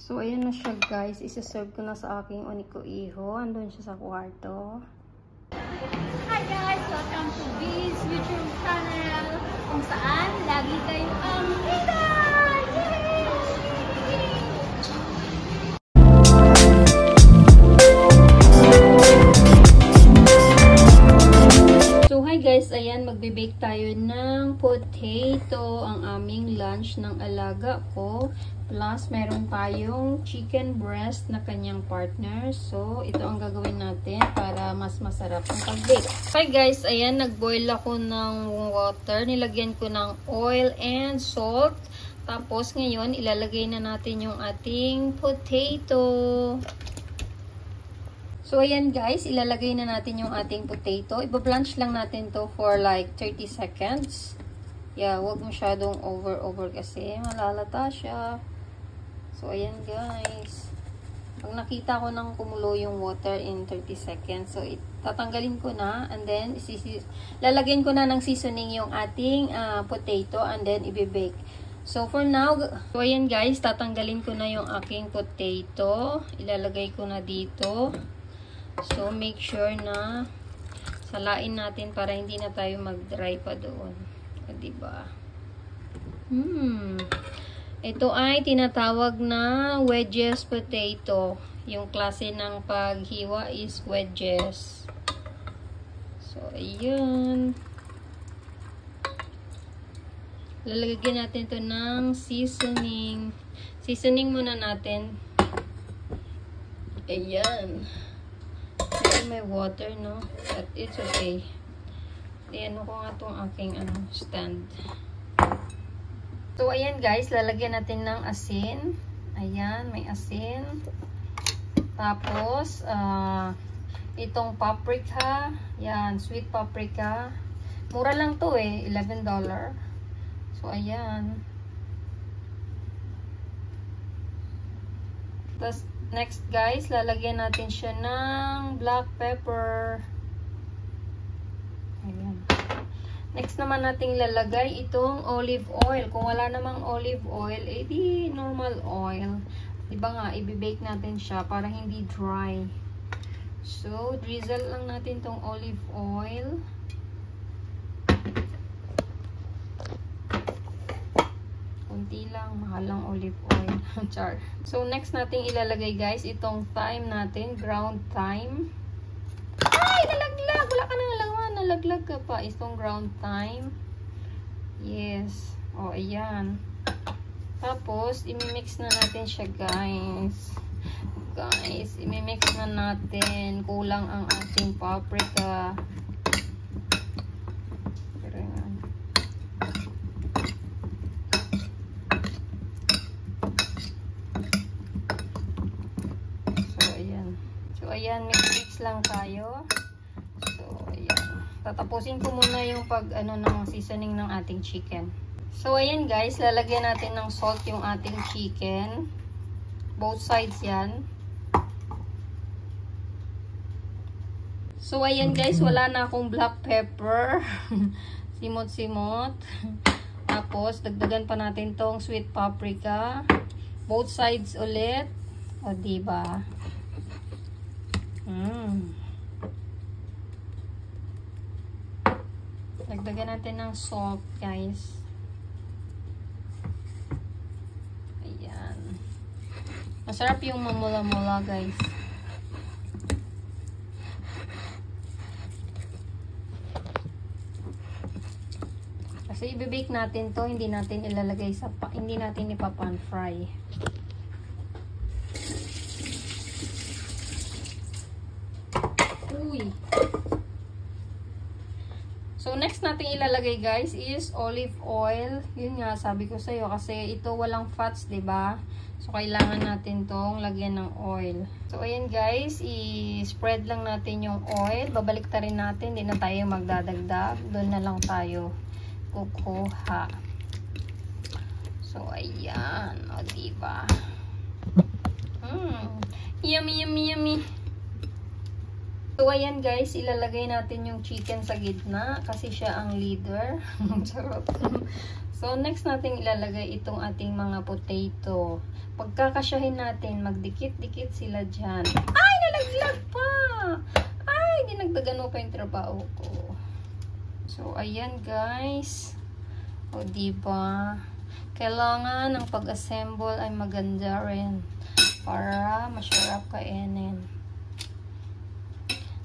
So, ayan na siya guys. Isa-serve ko na sa aking uniko iho. Andun siya sa kwarto. Hi guys! Welcome to this YouTube channel kung saan lagi kayong ang kita! So, hi guys. Ayan, magbe-bake tayo ng potato. Ang aming lunch ng alaga ko. Plus, meron tayong chicken breast na kanyang partner. So, ito ang gagawin natin para mas masarap ang pag-bake. Hi guys, ayan, nag-boil ako ng water. Nilagyan ko ng oil and salt. Tapos, ngayon, ilalagay na natin yung ating potato. So, ayan guys, ilalagay na natin yung ating potato. Iba-blanch lang natin to for like 30 seconds. Yeah, huwag masyadong over kasi malalata siya. So, ayan guys. Pag nakita ko ng kumulo yung water in 30 seconds, so tatanggalin ko na and then lalagyan ko na ng seasoning yung ating potato and then i-bake. So, for now, so ayan guys, tatanggalin ko na yung aking potato. Ilalagay ko na dito. So, make sure na salain natin para hindi na tayo mag-dry pa doon. Diba? Ito ay tinatawag na wedges potato. Yung klase ng paghiwa is wedges. So, ayan. Lalagyan natin ito ng seasoning. Seasoning muna natin. Ayan. May water, no? But it's okay. Ayan ko nga itong aking stand. So, ayan guys, lalagyan natin ng asin. Ayan, may asin. Tapos, itong paprika. Ayan, sweet paprika. Mura lang to eh, $11. So, ayan. Tapos, next guys, lalagyan natin siya ng black pepper. Ayan. Next naman nating lalagay itong olive oil. Kung wala namang olive oil, edi normal oil. Diba nga, i-bake natin siya para hindi dry. So, drizzle lang natin tong olive oil. Kunti lang, mahal lang olive oil. Char. So, next nating ilalagay guys, itong thyme natin, ground thyme. Ay, nalaglag! Wala ka nang alaman. Nalaglag ka pa. Itong ground thyme. Yes. O, ayan. Tapos, imimix na natin siya, guys. Guys, imimix na natin. Kulang ang ating paprika. Pero yan. So, ayan. So, ayan. Mix lang tayo. So, ayan. Tatapusin ko muna yung ng seasoning ng ating chicken. So, ayan guys, lalagyan natin ng salt yung ating chicken. Both sides yan. So, ayan guys, wala na akong black pepper. Simot-simot. Tapos, dagdagan pa natin tong sweet paprika. Both sides ulit. O, diba? Dagdagan natin ng salt, guys. Ayan. Masarap yung mamula-mula, guys. Kasi i-bake natin to, hindi natin ilalagay sa hindi natin ipa-pan fry. Uy. So, next natin ilalagay guys is olive oil. Yun nga, sabi ko sa'yo kasi ito walang fats, diba? So, kailangan natin tong lagyan ng oil. So, ayan guys, i-spread lang natin yung oil. Babalik ta rin natin, hindi na tayo magdadagdag. Doon na lang tayo kukuha. So, ayan. O, diba? Yummy, yummy, yummy. So, ayan guys, ilalagay natin yung chicken sa gitna kasi siya ang leader. Charot. So, next natin ilalagay itong ating mga potato. Pagkakasyahin natin, magdikit-dikit sila dyan. Ay, nalaglag pa! Ay, dinagdagan pa yung trabaho ko. So, ayan guys. O, diba? Kailangan ang pag-assemble ay maganda rin para masarap kainin.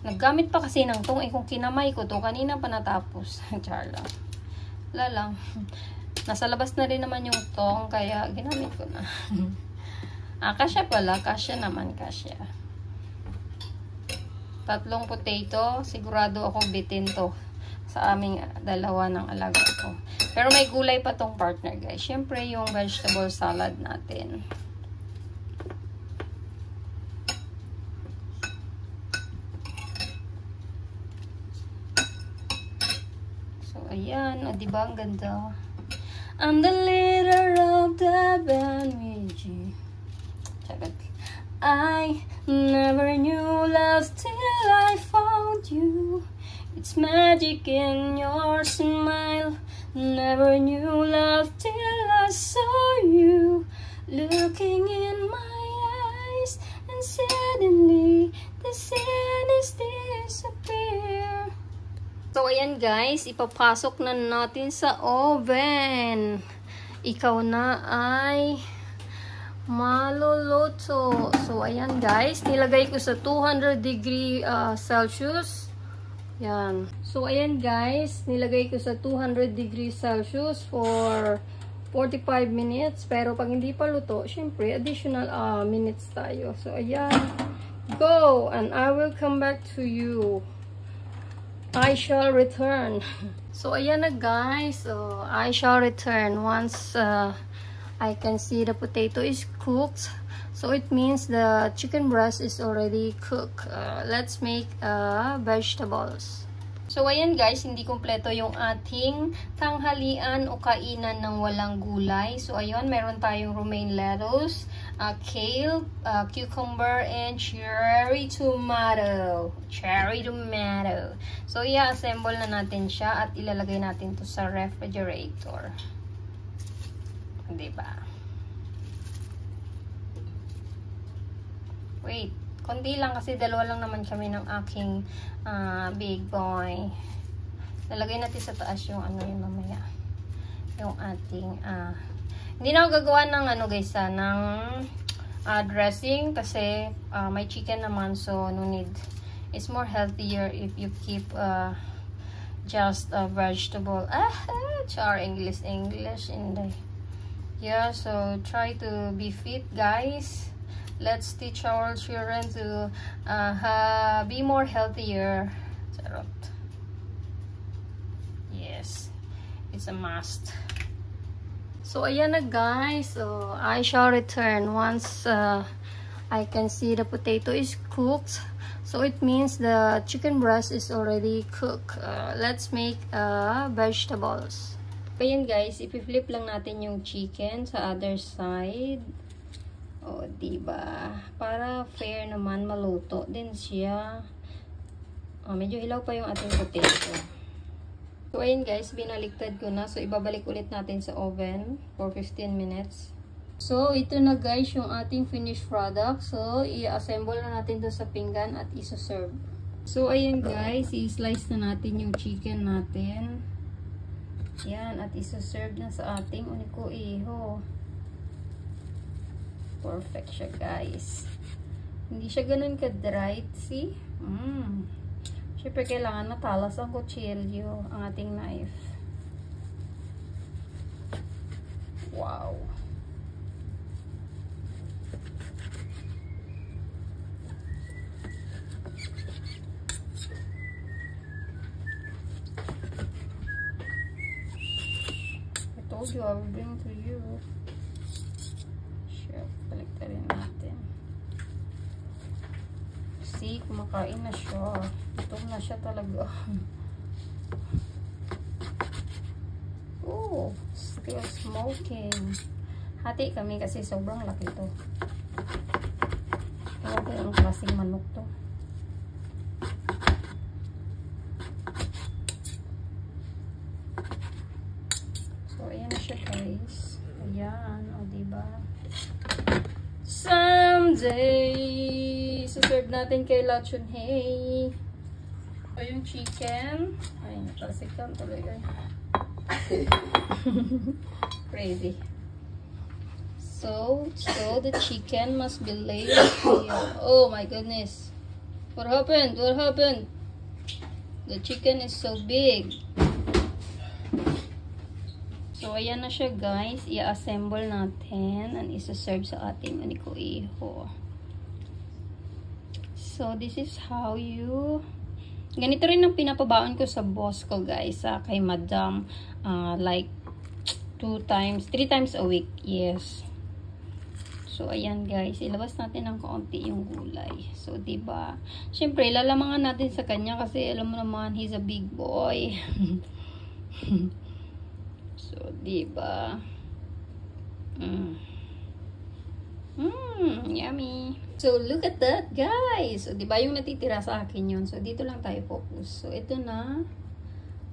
Naggamit pa kasi ng tong, kung kinamay ko to, kanina pa natapos. Char lang. Wala lang. Nasa labas na rin naman yung tong, kaya ginamit ko na. Kasya pala. Kasya naman, kasya. 3 potato. Sigurado ako bitin to sa aming dalawa ng alaga ko. Pero may gulay pa tong partner, guys. Siyempre, yung vegetable salad natin. Ayan, o diba ang ganda? I'm the leader of the band with you. I never knew love till I found you. It's magic in your smile. Never knew love till I saw you. Looking in my eyes, and suddenly the sadness disappeared. So, ayan guys, ipapasok na natin sa oven. Ikaw na ay maluluto. So, ayan guys, nilagay ko sa 200 degree Celsius. Yan. So, ayan guys, nilagay ko sa 200 degree Celsius for 45 minutes. Pero pag hindi pa luto, syempre, additional minutes tayo. So, ayan. Go! And I will come back to you. I shall return. So, ayan na guys. So, I shall return once I can see the potato is cooked. So, it means the chicken breast is already cooked. Let's make vegetables. So, ayan guys, hindi kompleto yung ating tanghalian o kainan ng walang gulay. So, ayun, meron tayong romaine lettuce, kale, cucumber, and cherry tomato. Cherry tomato. So, i-assemble na natin siya at ilalagay natin to sa refrigerator. Diba? Wait. Kundi lang kasi dalawa lang naman kami ng aking big boy. Lalagay natin sa taas yung ano yun mamaya. Yung ating hindi na ako gagawa ng ano guys ng dressing kasi may chicken naman, so no need. It's more healthier if you keep just a vegetable. Char English hindi. Yeah, so try to be fit guys. Let's teach our children to be more healthier. Charot. Yes. It's a must. So, ayan na guys. So, I shall return once I can see the potato is cooked. So, it means the chicken breast is already cooked. Let's make vegetables. Ayan guys, ipi-flip lang natin yung chicken sa other side. O, diba? Para fair naman, maluto din siya. Medyo hilaw pa yung ating potato. So, ayun guys, binaliktad ko na. So, ibabalik ulit natin sa oven for 15 minutes. So, ito na guys yung ating finished product. So, i-assemble na natin to sa pinggan at iso-serve. So, ayun guys, i-slice na natin yung chicken natin. Yan, at iso-serve na sa ating uniko-iho. Perfect siya guys. Hindi siya ganun ka-dry. See? Siyempre kailangan matalas ang kutsilyo, ang ating knife. Wow. I told you I will bring to you. Baliktarin natin. See, kumakain na siya. Gutom na siya talaga. Oh, still smoking. Hati kami kasi sobrang laki to. Ewan ko yung klaseng manok to. Sunday! Serve natin kay La Chunhei. O yung chicken. Ay, natalsikan tuloy. Crazy. So the chicken must be laid here. Oh my goodness. What happened? What happened? The chicken is so big. So, ayan na siya guys. I-assemble natin and isa-serve sa ating aniko-iho. So, this is how you... Ganito rin ang pinapabaon ko sa boss ko guys. Kay madam. Like 3 times a week. Yes. So, ayan guys, ilabas natin ng kaunti yung gulay. So, diba? Siyempre, lalamangan natin sa kanya kasi alam mo naman, he's a big boy. So, diba? Yummy. So, look at that, guys. So, diba yung natitira sa akin yun? So, dito lang tayo focus. So, ito na.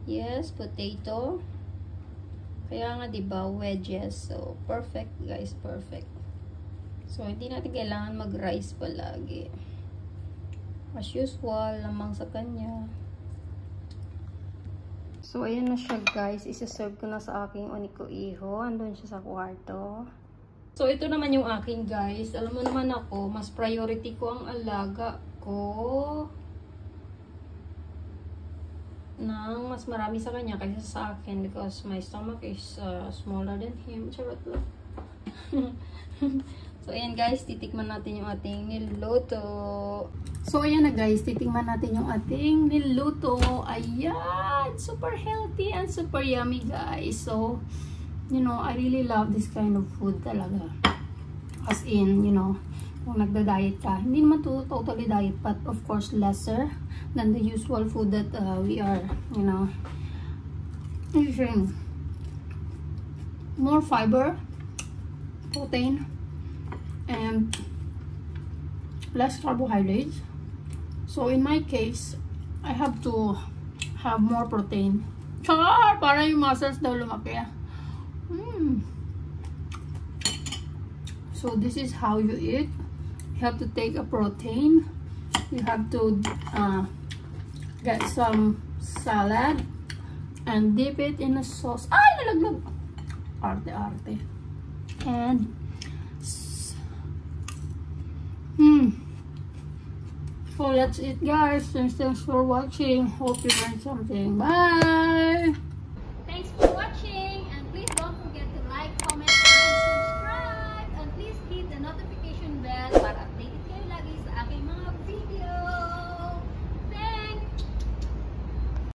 Yes, potato. Kaya nga, diba, wedges. So, perfect, guys. Perfect. So, hindi natin kailangan mag-rice palagi. As usual, lamang sa kanya. So, ayan na siya guys. Isa-serve ko na sa aking oniko-iho. Andun siya sa kwarto. So, ito naman yung aking guys. Alam mo naman ako, mas priority ko ang alaga ko nang mas marami sa kanya kaysa sa akin because my stomach is smaller than him. Charot lang. So, ayan guys, titikman natin yung ating niluto. So, ayan na guys, titikman natin yung ating niluto. Ayan! Super healthy and super yummy guys. So, you know, I really love this kind of food talaga. As in, you know, kung nagda-diet ka. Hindi naman to totally diet, but of course lesser than the usual food that we are, you know, using. More fiber, protein, and less carbohydrates. So in my case, I have to have more protein. Char! Para yung muscles daw lumaki. So this is how you eat. You have to take a protein. You have to get some salad and dip it in a sauce. Ay, nalaglag! Arte-arte. And so that's it guys. Thanks for watching. Hope you learned something. Bye.